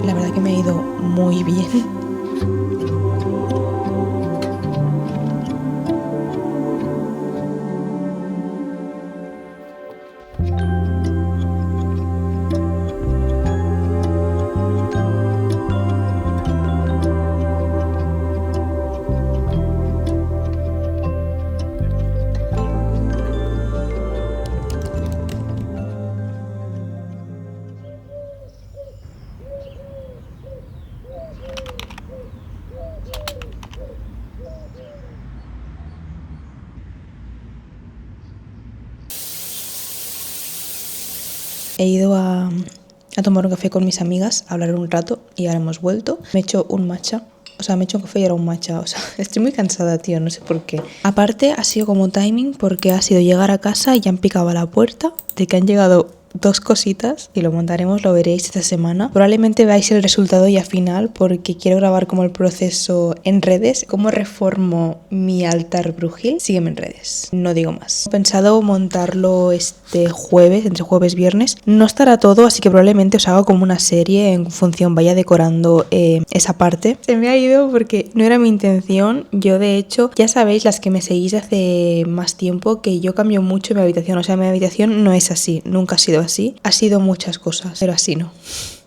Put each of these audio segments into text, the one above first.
La verdad que me ha ido muy bien. He ido a tomar un café con mis amigas, a hablar un rato y ahora hemos vuelto. Me he hecho un matcha. O sea, me he hecho un café y ahora un matcha. O sea, estoy muy cansada, tío, no sé por qué. Aparte, ha sido como timing porque ha sido llegar a casa y ya han picado a la puerta de que han llegado 2 cositas y lo montaremos, lo veréis esta semana. Probablemente veáis el resultado ya final porque quiero grabar como el proceso en redes. Cómo reformo mi altar brujil. Sígueme en redes, no digo más. He pensado montarlo este jueves, entre jueves y viernes. No estará todo, así que probablemente os haga como una serie en función, vaya decorando esa parte. Se me ha ido porque no era mi intención. Yo de hecho, ya sabéis, las que me seguís hace más tiempo, que yo cambio mucho mi habitación. O sea, mi habitación no es así, nunca ha sido así. Ha sido muchas cosas, pero así no.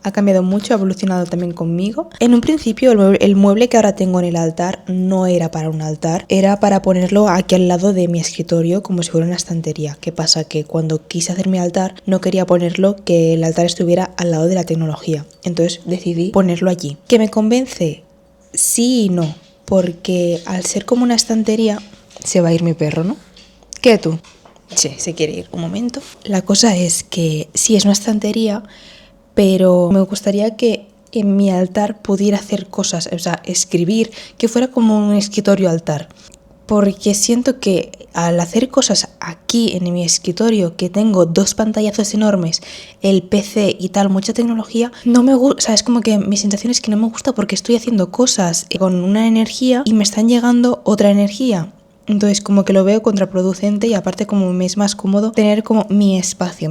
Ha cambiado mucho, ha evolucionado también conmigo. En un principio el mueble que ahora tengo en el altar no era para un altar, era para ponerlo aquí al lado de mi escritorio como si fuera una estantería. ¿Qué pasa? Que cuando quise hacer mi altar no quería ponerlo, que el altar estuviera al lado de la tecnología. Entonces decidí ponerlo allí. ¿Que me convence? Sí y no, porque al ser como una estantería se va a ir mi perro, ¿no? ¿Qué tú? Sí, se quiere ir. Un momento. La cosa es que sí es una estantería, pero me gustaría que en mi altar pudiera hacer cosas, o sea, escribir, que fuera como un escritorio altar. Porque siento que al hacer cosas aquí en mi escritorio, que tengo 2 pantallazos enormes, el PC y tal, mucha tecnología, no me gusta, o sea, es como que mi sensación es que no me gusta porque estoy haciendo cosas con una energía y me están llegando otra energía. Entonces como que lo veo contraproducente y aparte como me es más cómodo tener como mi espacio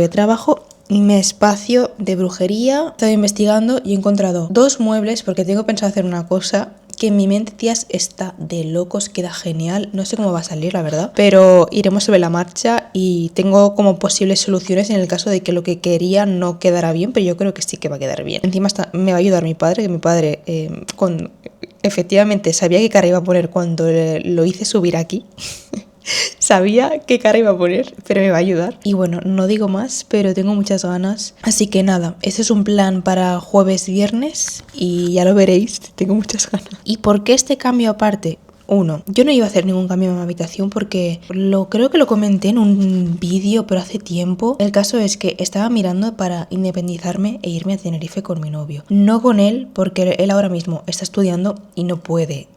de trabajo y mi espacio de brujería. He estado investigando y he encontrado 2 muebles porque tengo pensado hacer una cosa que en mi mente, tías, está de locos, queda genial. No sé cómo va a salir, la verdad, pero iremos sobre la marcha y tengo como posibles soluciones en el caso de que lo que quería no quedara bien, pero yo creo que sí que va a quedar bien. Encima me va a ayudar mi padre, que mi padre efectivamente sabía qué cara iba a poner cuando lo hice subir aquí. Sabía qué cara iba a poner, pero me va a ayudar. Y bueno, no digo más, pero tengo muchas ganas. Así que nada, ese es un plan para jueves, viernes y ya lo veréis, tengo muchas ganas. ¿Y por qué este cambio aparte? Uno, yo no iba a hacer ningún cambio en mi habitación porque creo que lo comenté en un vídeo, pero hace tiempo. El caso es que estaba mirando para independizarme e irme a Tenerife con mi novio. No con él, porque él ahora mismo está estudiando y no puede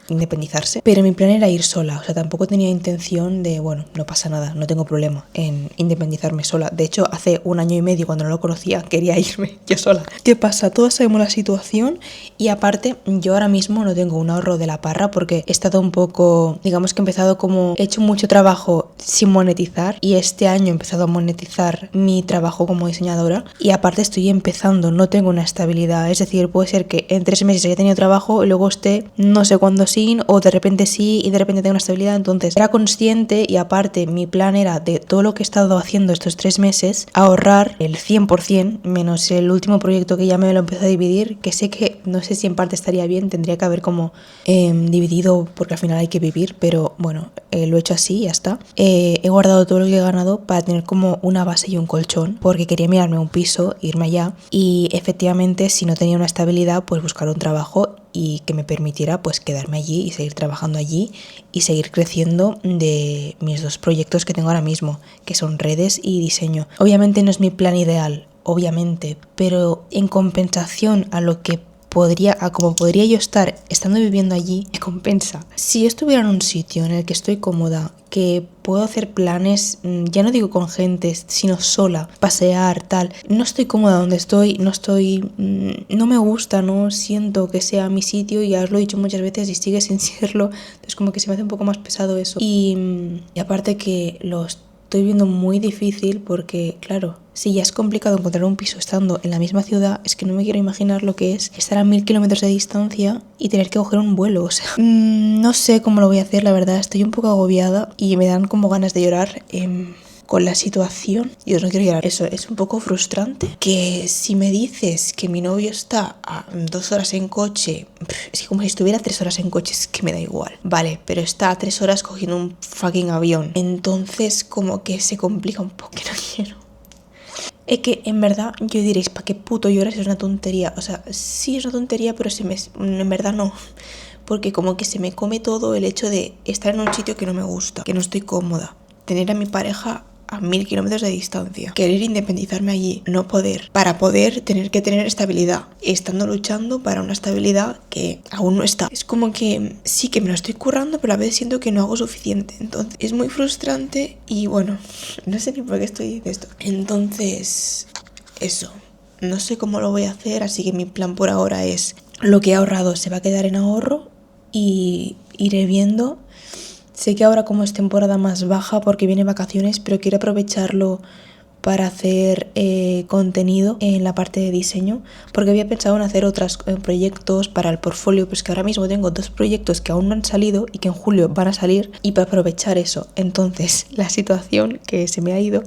independizarse, pero mi plan era ir sola, o sea, tampoco tenía intención de, bueno, no pasa nada, no tengo problema en independizarme sola. De hecho, hace 1 año y medio, cuando no lo conocía, quería irme yo sola. ¿Qué pasa? Todos sabemos la situación y aparte yo ahora mismo no tengo un ahorro de la parra porque he estado un poco, digamos que he empezado como, he hecho mucho trabajo sin monetizar y este año he empezado a monetizar mi trabajo como diseñadora y aparte estoy empezando, no tengo una estabilidad, es decir, puede ser que en 3 meses haya tenido trabajo y luego esté no sé cuándo sin, o de repente sí y de repente tengo una estabilidad. Entonces era consciente y aparte mi plan era de todo lo que he estado haciendo estos 3 meses ahorrar el 100% menos el último proyecto que ya me lo empecé a dividir, que sé que no sé si en parte estaría bien, tendría que haber como dividido porque al final hay que vivir, pero bueno, lo he hecho así y ya está. He guardado todo lo que he ganado para tener como una base y un colchón porque quería mirarme un piso, irme allá y efectivamente si no tenía una estabilidad pues buscar un trabajo y que me permitiera pues quedarme allí y seguir trabajando allí y seguir creciendo de mis 2 proyectos que tengo ahora mismo, que son redes y diseño. Obviamente no es mi plan ideal, obviamente, pero en compensación a lo que como podría yo estar estando viviendo allí, me compensa. Si yo estuviera en un sitio en el que estoy cómoda, que puedo hacer planes, ya no digo con gente, sino sola, pasear, tal. No estoy cómoda donde estoy, no me gusta, no siento que sea mi sitio, ya os lo he dicho muchas veces y sigue sin serlo, entonces como que se me hace un poco más pesado eso. Y aparte que estoy viendo muy difícil porque, claro, si ya es complicado encontrar un piso estando en la misma ciudad, es que no me quiero imaginar lo que es estar a 1000 kilómetros de distancia y tener que coger un vuelo, o sea. No sé cómo lo voy a hacer, la verdad, estoy un poco agobiada y me dan como ganas de llorar. Con la situación, yo no quiero llorar. Eso es un poco frustrante. Que si me dices que mi novio está a 2 horas en coche, es que como si estuviera 3 horas en coche, es que me da igual. Vale, pero está a 3 horas cogiendo un fucking avión. Entonces como que se complica un poco, que no quiero. Es que en verdad yo diréis, ¿para qué puto lloras? Es una tontería. O sea, sí es una tontería, pero en verdad no. Porque como que se me come todo el hecho de estar en un sitio que no me gusta, que no estoy cómoda. Tener a mi pareja a 1000 kilómetros de distancia. Querer independizarme allí, no poder. Para poder tener que tener estabilidad. Estando luchando para una estabilidad que aún no está. Es como que sí que me lo estoy currando, pero a veces siento que no hago suficiente. Entonces es muy frustrante y bueno, no sé ni por qué estoy diciendo esto. Entonces, eso. No sé cómo lo voy a hacer, así que mi plan por ahora es lo que he ahorrado se va a quedar en ahorro y iré viendo. Sé que ahora como es temporada más baja porque viene vacaciones, pero quiero aprovecharlo para hacer contenido en la parte de diseño, porque había pensado en hacer otros proyectos para el portfolio, pues que ahora mismo tengo 2 proyectos que aún no han salido y que en julio van a salir, y para aprovechar eso. Entonces la situación que se me ha ido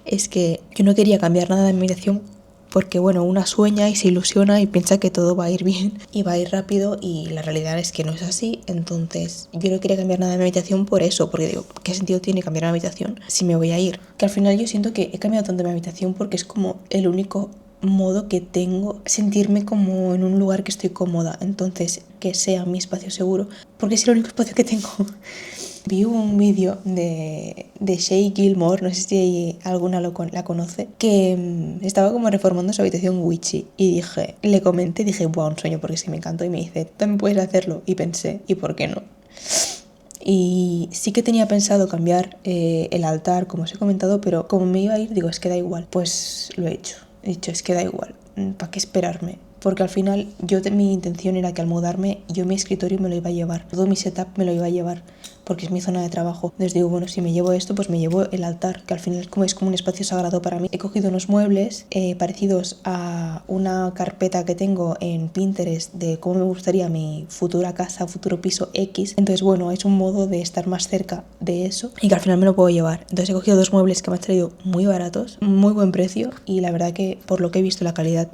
es que yo no quería cambiar nada de mi habitación porque bueno, una sueña y se ilusiona y piensa que todo va a ir bien y va a ir rápido y la realidad es que no es así. Entonces yo no quería cambiar nada de mi habitación por eso, porque digo, ¿qué sentido tiene cambiar mi habitación si me voy a ir? Que al final yo siento que he cambiado tanto mi habitación porque es como el único modo que tengo sentirme como en un lugar que estoy cómoda, entonces que sea mi espacio seguro, porque es el único espacio que tengo. Vi un vídeo de Shea Gilmore, no sé si alguna la conoce, que estaba como reformando su habitación witchy y le comenté, dije, wow, un sueño, porque sí me encantó, y me dice, también puedes hacerlo, y pensé, ¿y por qué no? Y sí que tenía pensado cambiar el altar, como os he comentado, pero como me iba a ir, digo, es que da igual, pues lo he hecho, es que da igual, ¿para qué esperarme? Porque al final mi intención era que al mudarme yo mi escritorio me lo iba a llevar, todo mi setup me lo iba a llevar, porque es mi zona de trabajo. Entonces digo, bueno, si me llevo esto, pues me llevo el altar, que al final es como un espacio sagrado para mí. He cogido unos muebles parecidos a una carpeta que tengo en Pinterest de cómo me gustaría mi futura casa, futuro piso X. Entonces, bueno, es un modo de estar más cerca de eso y que al final me lo puedo llevar. Entonces he cogido 2 muebles que me han traído muy baratos, muy buen precio, y la verdad que por lo que he visto la calidad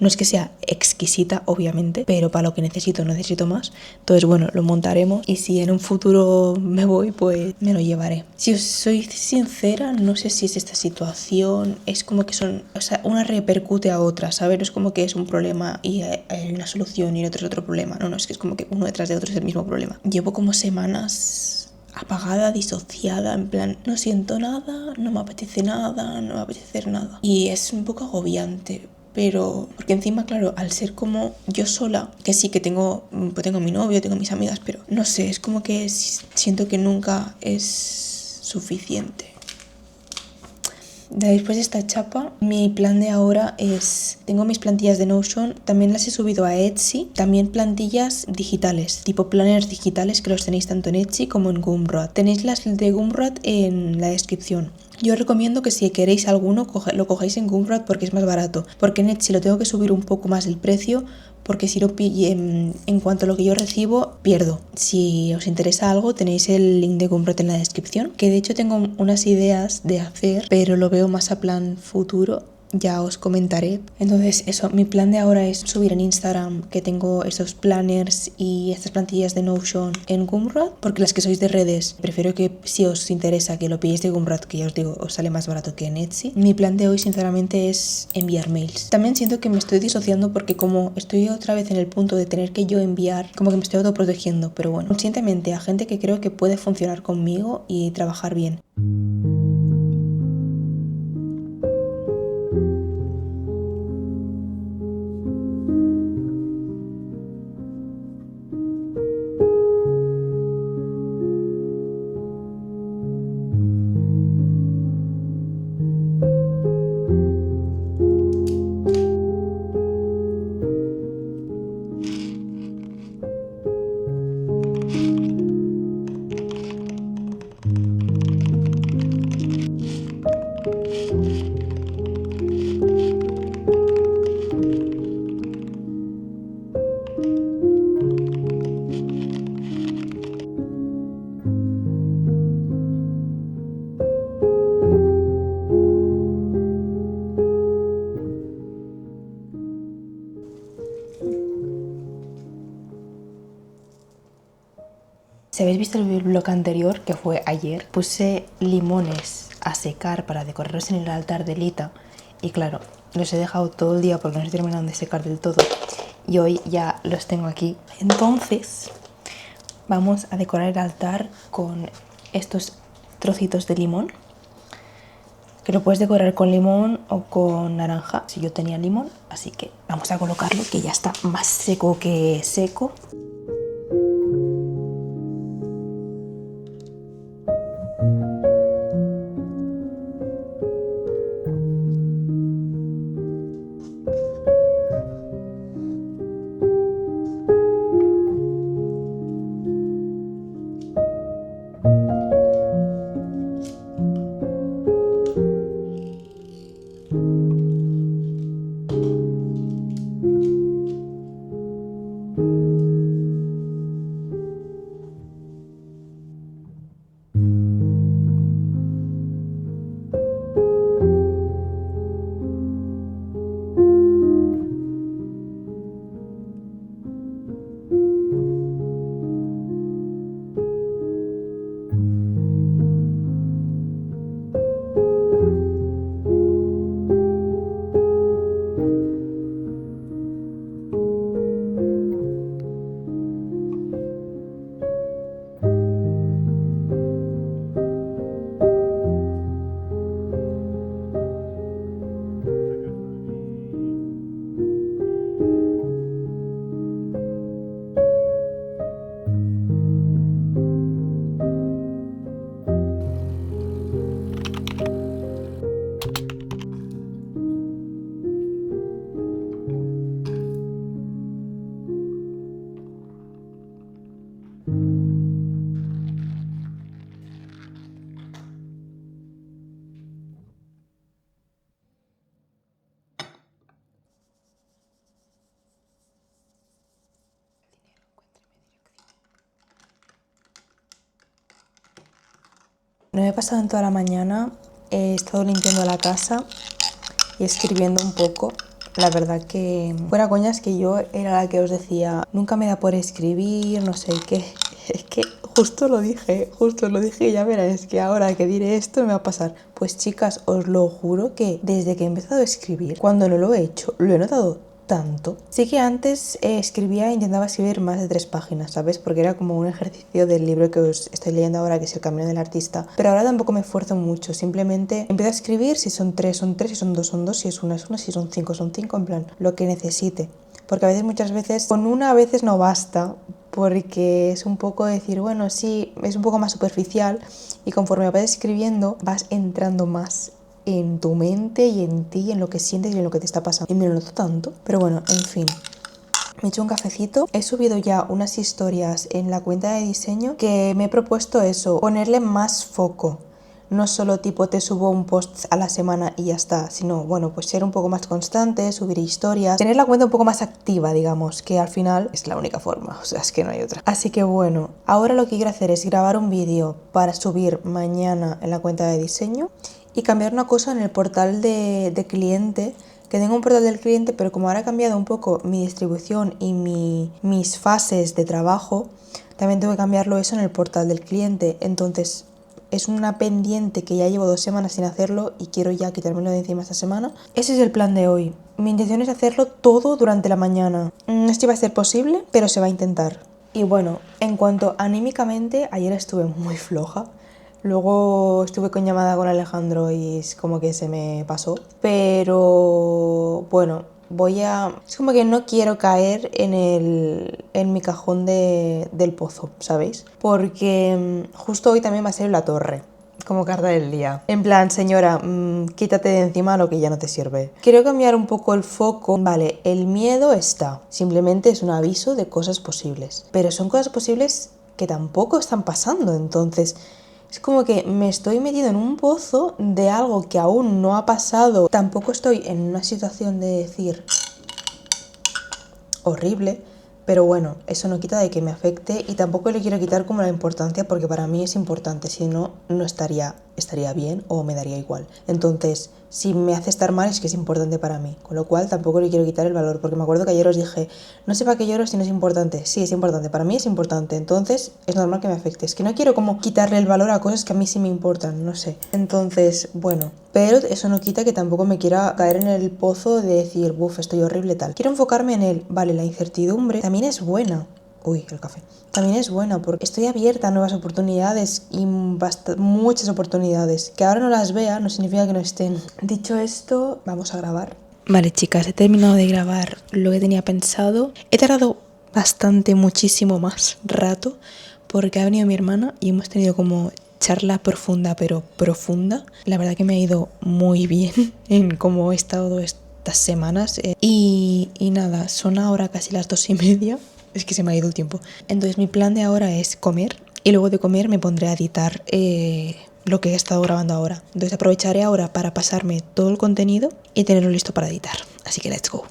no es que sea exquisita, obviamente, pero para lo que necesito más. Entonces, bueno, lo montaremos y si en un futuro me voy, pues me lo llevaré. Si os soy sincera, no sé si es esta situación, es como que o sea, una repercute a otra, ¿sabes? No es como que es un problema y hay una solución y el otro es otro problema. No, es que es como que uno detrás de otro es el mismo problema. Llevo como semanas apagada, disociada, en plan, no siento nada, no me apetece nada, no me apetece hacer nada. Y es un poco agobiante. Pero, porque encima, claro, al ser como yo sola, que sí que pues tengo mi novio, tengo mis amigas, pero no sé, es como que siento que nunca es suficiente. Después de esta chapa, mi plan de ahora es, tengo mis plantillas de Notion, también las he subido a Etsy, también plantillas digitales, tipo planners digitales que los tenéis tanto en Etsy como en Gumroad. Tenéis las de Gumroad en la descripción. Yo os recomiendo que si queréis alguno lo cojáis en Gumroad porque es más barato, porque en Etsy lo tengo que subir un poco más el precio, porque si no en cuanto a lo que yo recibo, pierdo. Si os interesa algo, tenéis el link de Gumroad en la descripción, que de hecho tengo unas ideas de hacer, pero lo veo más a plan futuro. Ya os comentaré. Entonces eso, mi plan de ahora es subir en Instagram que tengo estos planners y estas plantillas de Notion en Gumroad, porque las que sois de redes, prefiero que si os interesa que lo pilléis de Gumroad, que ya os digo, os sale más barato que en Etsy. Mi plan de hoy sinceramente es enviar mails. También siento que me estoy disociando porque como estoy otra vez en el punto de tener que yo enviar, como que me estoy autoprotegiendo, pero bueno, conscientemente a gente que creo que puede funcionar conmigo y trabajar bien. Si habéis visto el vlog anterior, que fue ayer, puse limones a secar para decorarlos en el altar de Lita. Y claro, los he dejado todo el día porque no se terminaron de secar del todo. Y hoy ya los tengo aquí. Entonces, vamos a decorar el altar con estos trocitos de limón. Que lo puedes decorar con limón o con naranja. Si yo tenía limón, así que vamos a colocarlo, que ya está más seco que seco. No me he pasado en toda la mañana, he estado limpiando la casa y escribiendo un poco. La verdad que fuera coñas que yo era la que os decía, nunca me da por escribir, no sé qué. Es que justo lo dije y ya verás que ahora que diré esto me va a pasar. Pues chicas, os lo juro que desde que he empezado a escribir, cuando no lo he hecho, lo he notado tanto. Sí que antes intentaba escribir más de 3 páginas, ¿sabes? Porque era como un ejercicio del libro que os estoy leyendo ahora, que es El camino del artista. Pero ahora tampoco me esfuerzo mucho, simplemente empiezo a escribir, si son 3 son 3, si son 2 son 2, si es una, si son 5 son 5, en plan, lo que necesite. Porque a veces, muchas veces, con una a veces no basta, porque es un poco decir, bueno, sí, es un poco más superficial y conforme vas escribiendo vas entrando más en tu mente y en ti, en lo que sientes y en lo que te está pasando. Y me lo noto tanto. Pero bueno, en fin. Me he hecho un cafecito. He subido ya unas historias en la cuenta de diseño que me he propuesto eso, ponerle más foco. No solo tipo te subo un post a la semana y ya está, sino bueno, pues ser un poco más constante, subir historias, tener la cuenta un poco más activa, digamos, que al final es la única forma, o sea, es que no hay otra. Así que bueno, ahora lo que quiero hacer es grabar un vídeo para subir mañana en la cuenta de diseño y cambiar una cosa en el portal de cliente, que tengo un portal del cliente, pero como ahora ha cambiado un poco mi distribución y mis fases de trabajo, también tengo que cambiarlo eso en el portal del cliente. Entonces es una pendiente que ya llevo 2 semanas sin hacerlo y quiero ya quitármelo de encima esta semana. Ese es el plan de hoy. Mi intención es hacerlo todo durante la mañana. No sé si va a ser posible, pero se va a intentar. Y bueno, en cuanto anímicamente, ayer estuve muy floja. Luego estuve con llamada con Alejandro y es como que se me pasó. Pero bueno, es como que no quiero caer en mi cajón del pozo, ¿sabéis? Porque justo hoy también va a ser la torre, como carta del día. En plan, señora, quítate de encima lo que ya no te sirve. Quiero cambiar un poco el foco. Vale, el miedo está. Simplemente es un aviso de cosas posibles. Pero son cosas posibles que tampoco están pasando, entonces es como que me estoy metido en un pozo de algo que aún no ha pasado. Tampoco estoy en una situación de decir horrible, pero bueno, eso no quita de que me afecte y tampoco le quiero quitar como la importancia, porque para mí es importante, si no, no estaría bien o me daría igual. Entonces, si me hace estar mal es que es importante para mí, con lo cual tampoco le quiero quitar el valor, porque me acuerdo que ayer os dije, no sé para qué lloro si no es importante. Sí, es importante, para mí es importante, entonces es normal que me afecte. Es que no quiero como quitarle el valor a cosas que a mí sí me importan, no sé. Entonces, bueno, pero eso no quita que tampoco me quiera caer en el pozo de decir, buf, estoy horrible tal. Quiero enfocarme en el, vale, la incertidumbre también es buena. Uy, el café. También es buena porque estoy abierta a nuevas oportunidades y muchas oportunidades. Que ahora no las vea no significa que no estén. Dicho esto, vamos a grabar. Vale, chicas, he terminado de grabar lo que tenía pensado. He tardado bastante, muchísimo más rato porque ha venido mi hermana y hemos tenido como charla profunda, pero profunda. La verdad que me ha ido muy bien en cómo he estado estas semanas. Y nada, son ahora casi las 2:30. Es que se me ha ido el tiempo. Entonces mi plan de ahora es comer y luego de comer me pondré a editar lo que he estado grabando ahora. Entonces aprovecharé ahora para pasarme todo el contenido y tenerlo listo para editar. Así que let's go.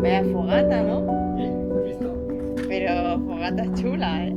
Vaya fogata, ¿no? Pero fogata chula, ¿eh?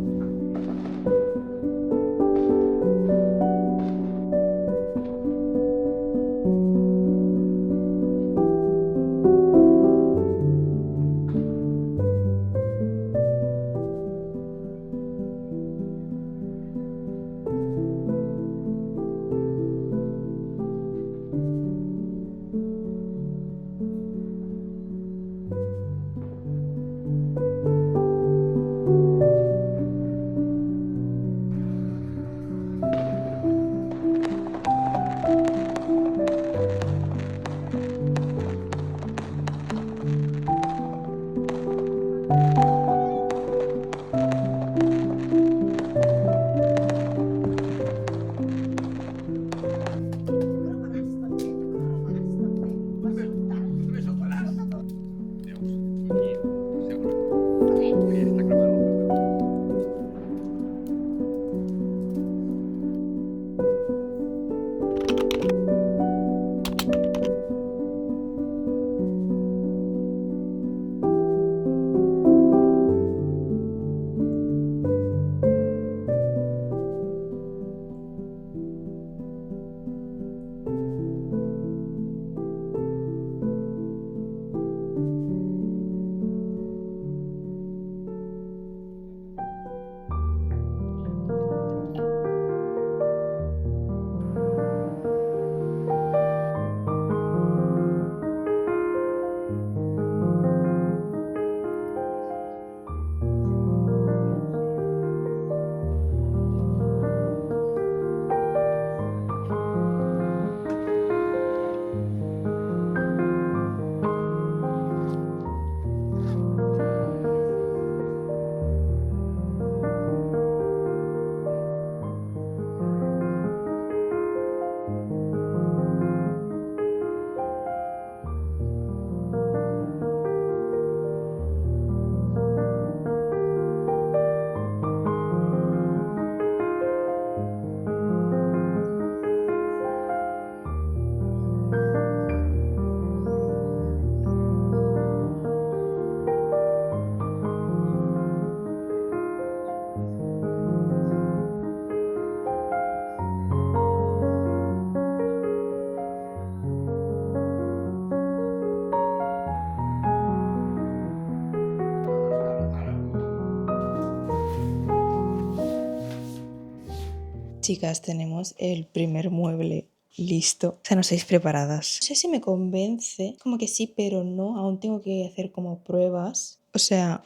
Chicas, tenemos el primer mueble listo. O sea, no estáis preparadas. No sé si me convence, como que sí, pero no. Aún tengo que hacer como pruebas. O sea,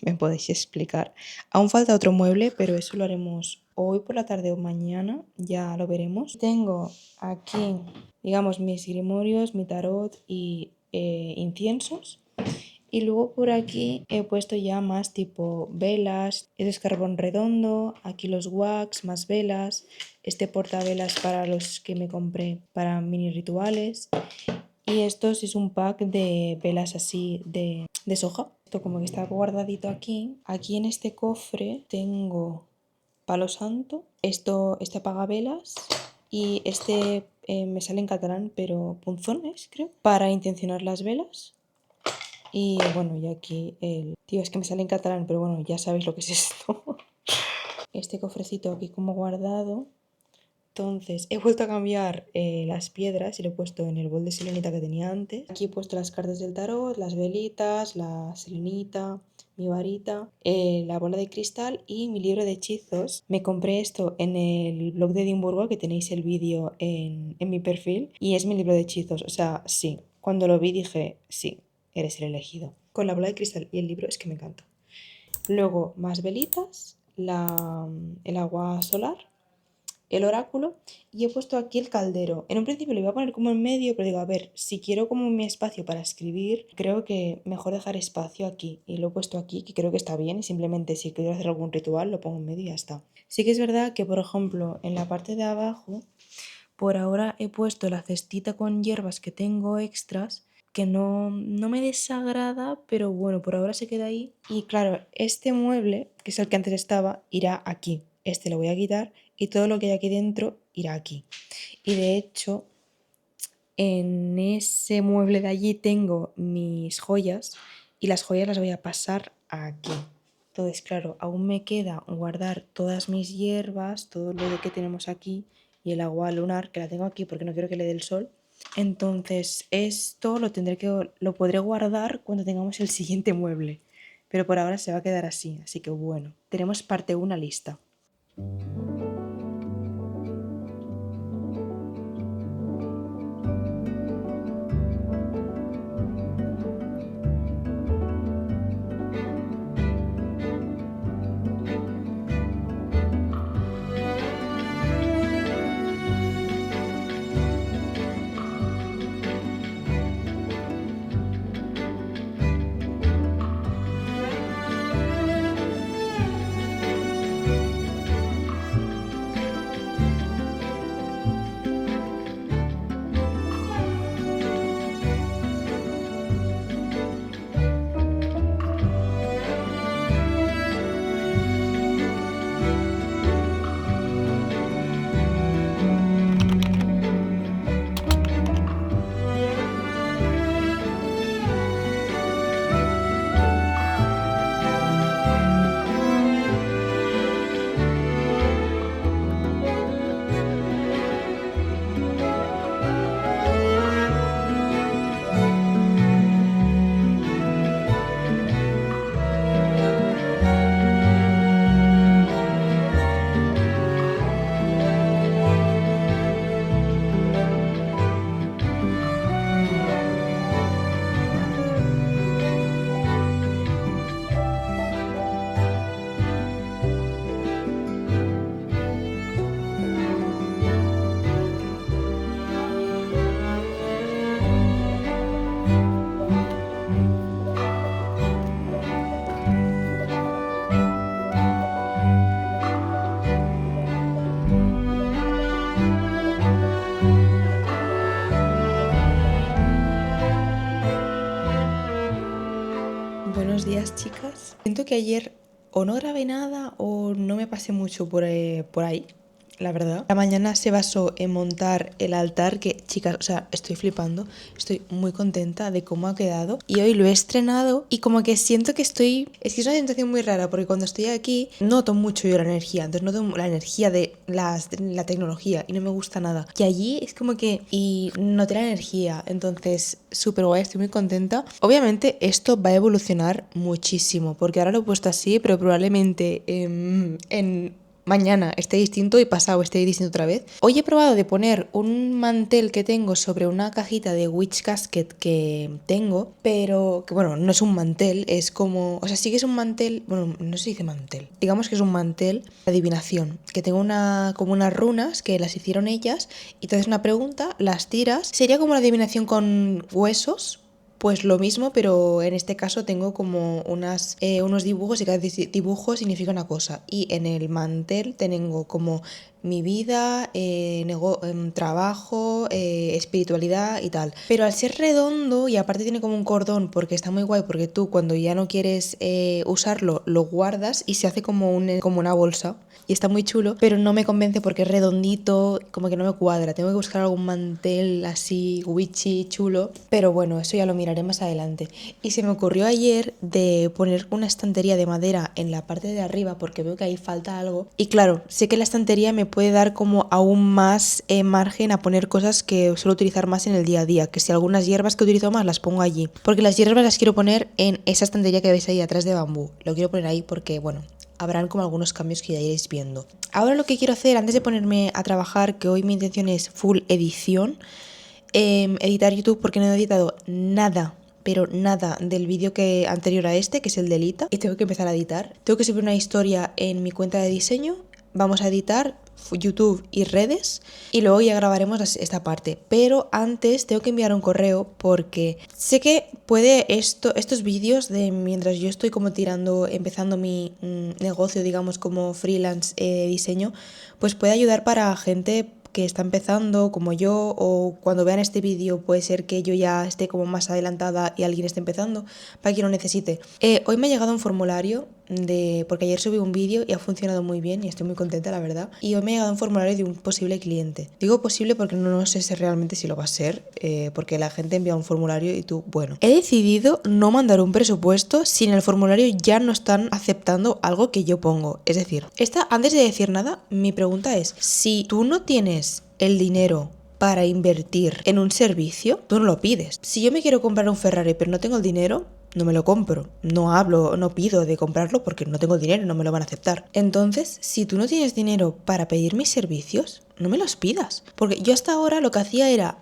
me podéis explicar. Aún falta otro mueble, pero eso lo haremos hoy por la tarde o mañana. Ya lo veremos. Tengo aquí, digamos, mis grimorios, mi tarot y inciensos. Y luego por aquí he puesto ya más tipo velas, este es carbón redondo, aquí los wax, más velas, este portavelas para los que me compré para mini rituales. Y esto sí es un pack de velas así de soja. Esto como que está guardadito aquí. Aquí en este cofre tengo palo santo, este apagavelas y este me sale en catalán, pero punzones, creo, para intencionar las velas. Y bueno, y aquí el... Tío, es que me sale en catalán, pero bueno, ya sabéis lo que es esto. Este cofrecito aquí como guardado. Entonces, he vuelto a cambiar las piedras y lo he puesto en el bol de selenita que tenía antes. Aquí he puesto las cartas del tarot, las velitas, la selenita, mi varita, la bola de cristal y mi libro de hechizos. Me compré esto en el blog de Edimburgo, que tenéis el vídeo en mi perfil, y es mi libro de hechizos. O sea, sí, cuando lo vi dije, sí, eres el elegido. Con la bola de cristal y el libro es que me encanta. Luego, más velitas, el agua solar, el oráculo y he puesto aquí el caldero. En un principio lo iba a poner como en medio, pero digo, a ver, si quiero como mi espacio para escribir, creo que mejor dejar espacio aquí. Y lo he puesto aquí, que creo que está bien, y simplemente si quiero hacer algún ritual lo pongo en medio y ya está. Sí que es verdad que, por ejemplo, en la parte de abajo, por ahora he puesto la cestita con hierbas que tengo extras, que no me desagrada, pero bueno, por ahora se queda ahí. Y claro, este mueble, que es el que antes estaba, irá aquí. Este lo voy a quitar y todo lo que hay aquí dentro irá aquí. Y de hecho, en ese mueble de allí tengo mis joyas y las joyas las voy a pasar aquí. Entonces, claro, aún me queda guardar todas mis hierbas, todo lo que tenemos aquí y el agua lunar, que la tengo aquí porque no quiero que le dé el sol. Entonces, esto lo podré guardar cuando tengamos el siguiente mueble. Pero por ahora se va a quedar así, así que bueno, tenemos parte 1 lista. Buenos días, chicas. Siento que ayer o no grabé nada o no me pasé mucho por ahí, la verdad. La mañana se basó en montar el altar, que, chicas, o sea, estoy flipando. Estoy muy contenta de cómo ha quedado. Y hoy lo he estrenado y como que siento que estoy... Es que es una sensación muy rara porque cuando estoy aquí noto mucho yo la energía. Entonces noto la energía de la tecnología y no me gusta nada. Y allí es como que... Y noté la energía. Entonces, súper guay, estoy muy contenta. Obviamente esto va a evolucionar muchísimo porque ahora lo he puesto así, pero probablemente mañana esté distinto y pasado esté distinto otra vez. Hoy he probado de poner un mantel que tengo sobre una cajita de Witch Casket que tengo, pero que bueno, no es un mantel, es como... O sea, sí que es un mantel... Bueno, no se dice mantel. Digamos que es un mantel de adivinación, que tengo como unas runas que las hicieron ellas y te haces una pregunta, las tiras. Sería como una adivinación con huesos, pues lo mismo, pero en este caso tengo como unos dibujos y cada dibujo significa una cosa. Y en el mantel tengo como mi vida, trabajo, espiritualidad y tal. Pero al ser redondo y aparte tiene como un cordón porque está muy guay porque tú cuando ya no quieres usarlo lo guardas y se hace como una bolsa. Y está muy chulo, pero no me convence porque es redondito, como que no me cuadra. Tengo que buscar algún mantel así, witchy, chulo. Pero bueno, eso ya lo miraré más adelante. Y se me ocurrió ayer de poner una estantería de madera en la parte de arriba porque veo que ahí falta algo. Y claro, sé que la estantería me puede dar como aún más margen a poner cosas que suelo utilizar más en el día a día. Que si algunas hierbas que utilizo más las pongo allí. Porque las hierbas las quiero poner en esa estantería que veis ahí atrás de bambú. Lo quiero poner ahí porque, bueno, habrán como algunos cambios que ya iréis viendo. Ahora lo que quiero hacer, antes de ponerme a trabajar, que hoy mi intención es full edición, editar YouTube porque no he editado nada, pero nada del vídeo anterior a este, que es el de Lita, y tengo que empezar a editar. Tengo que subir una historia en mi cuenta de diseño, vamos a editar YouTube y redes y luego ya grabaremos esta parte, pero antes tengo que enviar un correo porque sé que puede estos vídeos de mientras yo estoy como empezando mi negocio, digamos, como freelance de diseño, pues puede ayudar para gente que está empezando como yo, o cuando vean este vídeo puede ser que yo ya esté como más adelantada y alguien esté empezando, para quien lo necesite. Hoy me ha llegado un formulario porque ayer subí un vídeo y ha funcionado muy bien y estoy muy contenta, la verdad. Y hoy me ha llegado un formulario de un posible cliente. Digo posible porque no sé si realmente si lo va a ser, porque la gente envía un formulario y tú, bueno. He decidido no mandar un presupuesto si en el formulario ya no están aceptando algo que yo pongo. Es decir, antes de decir nada, mi pregunta es, si tú no tienes el dinero para invertir en un servicio, tú no lo pides. Si yo me quiero comprar un Ferrari pero no tengo el dinero, no me lo compro, no pido de comprarlo porque no tengo dinero y no me lo van a aceptar. Entonces, si tú no tienes dinero para pedir mis servicios, no me los pidas. Porque yo hasta ahora lo que hacía era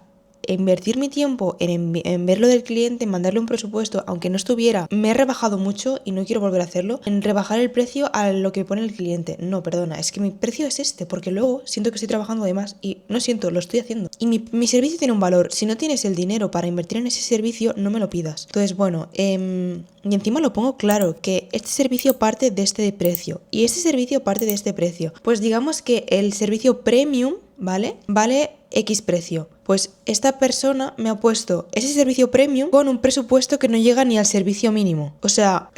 invertir mi tiempo en ver lo del cliente, en mandarle un presupuesto, aunque no estuviera, me he rebajado mucho y no quiero volver a hacerlo, en rebajar el precio a lo que pone el cliente. No, perdona, es que mi precio es este, porque luego siento que estoy trabajando de más y no siento, lo estoy haciendo. Y mi servicio tiene un valor. Si no tienes el dinero para invertir en ese servicio, no me lo pidas. Entonces, bueno, y encima lo pongo claro, que este servicio parte de este precio y este servicio parte de este precio. Pues digamos que el servicio premium, ¿vale? Vale X precio. Pues esta persona me ha puesto ese servicio premium con un presupuesto que no llega ni al servicio mínimo. O sea,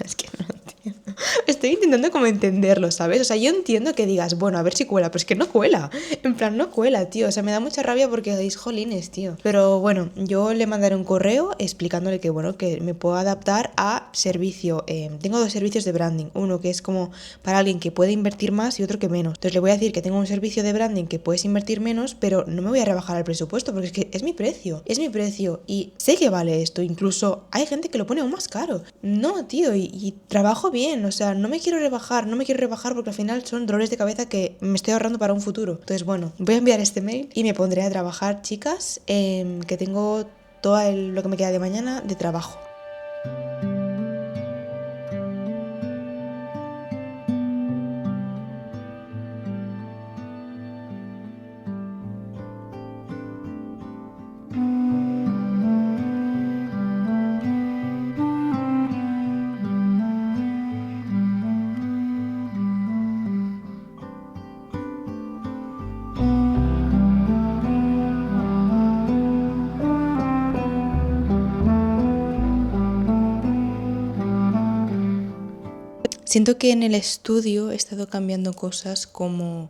es que no entiendo. Estoy intentando como entenderlo, ¿sabes? O sea, yo entiendo que digas, bueno, a ver si cuela, pero es que no cuela. En plan, no cuela, tío. O sea, me da mucha rabia porque decís, jolines, tío. Pero bueno, yo le mandaré un correo explicándole que, bueno, que me puedo adaptar a servicio. Tengo 2 servicios de branding. Uno que es como para alguien que puede invertir más y otro que menos. Entonces le voy a decir que tengo un servicio de branding que puedes invertir menos, pero no me voy a rebajar el presupuesto porque es que es mi precio. Es mi precio y sé que vale esto. Incluso hay gente que lo pone aún más caro. No, tío, y trabajo bien. O sea, no me quiero rebajar porque al final son dolores de cabeza que me estoy ahorrando para un futuro. Entonces, bueno, voy a enviar este mail y me pondré a trabajar, chicas, que tengo todo lo que me queda de mañana de trabajo. Siento que en el estudio he estado cambiando cosas como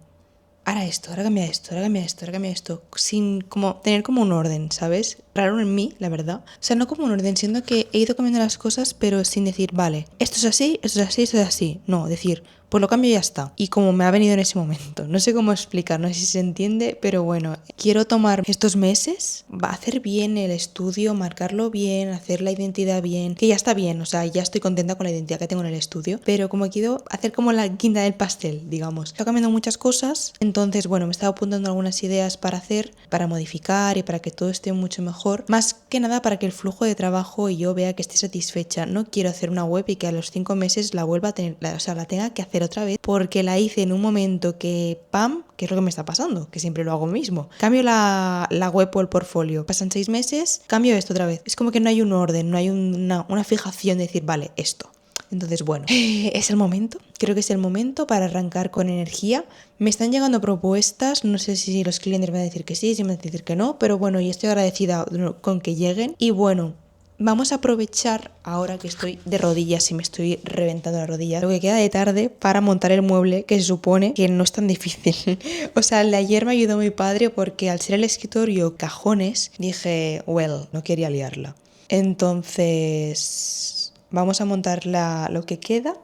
ahora esto, ahora cambia esto, ahora cambia esto, ahora cambia esto, sin como tener como un orden, ¿sabes? Raro en mí, la verdad. O sea, no como un orden, siendo que he ido cambiando las cosas, pero sin decir, vale, esto es así, esto es así, esto es así. No, decir, pues lo cambio y ya está. Y como me ha venido en ese momento. No sé cómo explicar, no sé si se entiende, pero bueno, quiero tomar estos meses, va a hacer bien el estudio, marcarlo bien, hacer la identidad bien, que ya está bien, o sea, ya estoy contenta con la identidad que tengo en el estudio, pero como quiero hacer como la guinda del pastel, digamos. Estoy cambiando muchas cosas, entonces, bueno, me estaba apuntando algunas ideas para hacer, para modificar y para que todo esté mucho mejor mejor, más que nada para que el flujo de trabajo y yo vea que esté satisfecha. No quiero hacer una web y que a los 5 meses la vuelva a tener, o sea, la tenga que hacer otra vez porque la hice en un momento que, ¡pam!, que es lo que me está pasando, que siempre lo hago mismo. Cambio la web o el portfolio, pasan 6 meses, cambio esto otra vez. Es como que no hay un orden, no hay una fijación de decir, vale, esto. Entonces, bueno, es el momento, creo que es el momento para arrancar con energía. Me están llegando propuestas, no sé si los clientes van a decir que sí, si me van a decir que no, pero bueno, y estoy agradecida con que lleguen. Y bueno, vamos a aprovechar ahora que estoy de rodillas y me estoy reventando la rodilla, lo que queda de tarde para montar el mueble, que se supone que no es tan difícil. O sea, el de ayer me ayudó mi padre porque al ser el escritorio cajones, dije, well, no quería liarla. Entonces vamos a montar lo que queda.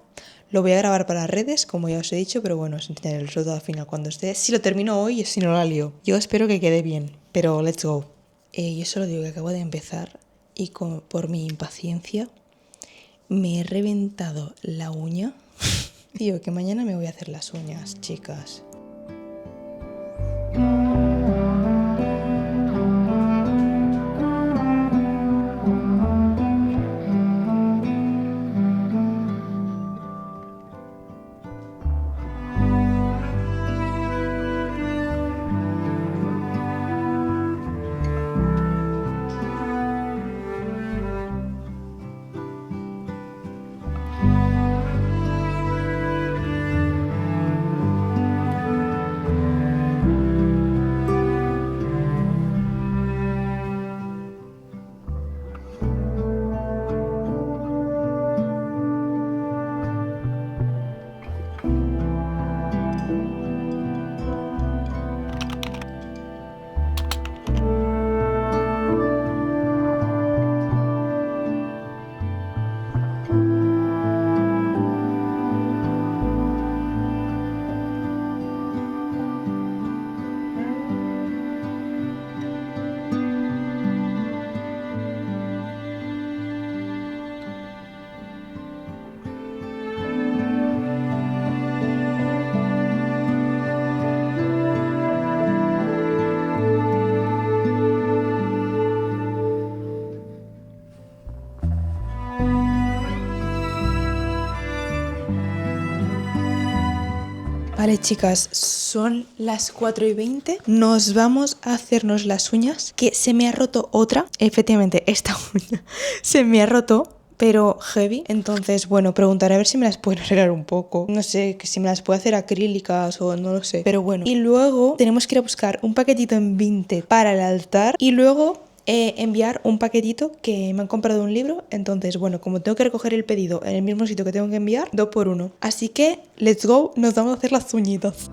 Lo voy a grabar para las redes, como ya os he dicho, pero bueno, os enseñaré el resultado al final cuando esté. Si lo termino hoy, si no la lío. Yo espero que quede bien, pero let's go. Yo solo digo que acabo de empezar y por mi impaciencia me he reventado la uña. Tío, que mañana me voy a hacer las uñas, chicas. Vale, chicas, son las 4:20. Nos vamos a hacernos las uñas, que se me ha roto otra. Efectivamente, esta uña se me ha roto, pero heavy. Entonces, bueno, preguntaré a ver si me las pueden arreglar un poco. No sé, que si me las puedo hacer acrílicas o no lo sé. Pero bueno. Y luego tenemos que ir a buscar un paquetito en Vinted para el altar. Y luego enviar un paquetito que me han comprado un libro. Entonces, bueno, como tengo que recoger el pedido en el mismo sitio que tengo que enviar, 2 por 1. Así que, let's go, nos vamos a hacer las uñitas.